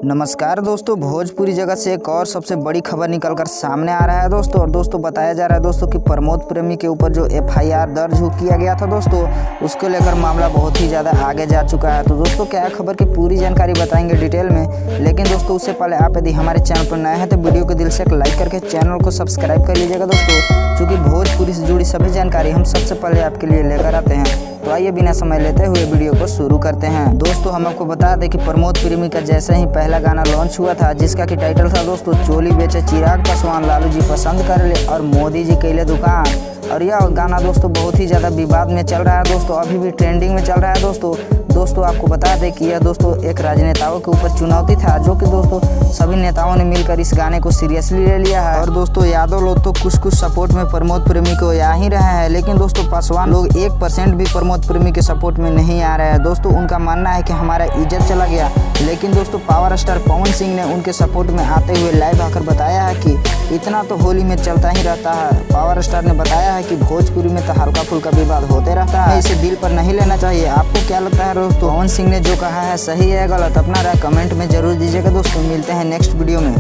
नमस्कार दोस्तों, भोजपुरी जगत से एक और सबसे बड़ी खबर निकलकर सामने आ रहा है दोस्तों। और दोस्तों बताया जा रहा है दोस्तों कि प्रमोद प्रेमी के ऊपर जो एफआईआर दर्ज किया गया था दोस्तों, उसको लेकर मामला बहुत ही ज़्यादा आगे जा चुका है। तो दोस्तों क्या है खबर की पूरी जानकारी बताएंगे डिटेल में। लेकिन दोस्तों उससे पहले आप यदि हमारे चैनल पर नए हैं तो वीडियो को दिल से एक लाइक करके चैनल को सब्सक्राइब कर लीजिएगा दोस्तों, क्योंकि भोजपुरी से जुड़ी सभी जानकारी हम सबसे पहले आपके लिए लेकर आते हैं। तो आइए बिना समय लेते हुए वीडियो को शुरू करते हैं। दोस्तों हम आपको बता दें कि प्रमोद प्रेमी का जैसे ही पहला गाना लॉन्च हुआ था, जिसका कि टाइटल था दोस्तों चोली बेचे चिराग पासवान, लालू जी पसंद कर ले और मोदी जी कैले दुकान। और यह गाना दोस्तों बहुत ही ज़्यादा विवाद में चल रहा है दोस्तों, अभी भी ट्रेंडिंग में चल रहा है दोस्तों आपको बता दें कि यह दोस्तों एक राजनेताओं के ऊपर चुनौती था, जो कि दोस्तों सभी नेताओं ने मिलकर इस गाने को सीरियसली ले लिया है। और दोस्तों यादव लोग तो कुछ सपोर्ट में प्रमोद प्रेमी को आ ही रहे हैं, लेकिन दोस्तों पासवान लोग 1% भी प्रमोद प्रेमी के सपोर्ट में नहीं आ रहे हैं दोस्तों। उनका मानना है कि हमारा इज्जत चला गया। लेकिन दोस्तों पावर स्टार पवन सिंह ने उनके सपोर्ट में आते हुए लाइव आकर बताया है कि इतना तो होली में चलता ही रहता है। पावर स्टार ने बताया है कि भोजपुरी में तो हल्का फुल्का विवाद होते रहता है, इसे दिल पर नहीं लेना चाहिए। आपको क्या लगता है दोस्तों, पवन सिंह ने जो कहा है सही है गलत? अपना राय कमेंट में जरूर दीजिएगा दोस्तों। मिलते हैं नेक्स्ट वीडियो में।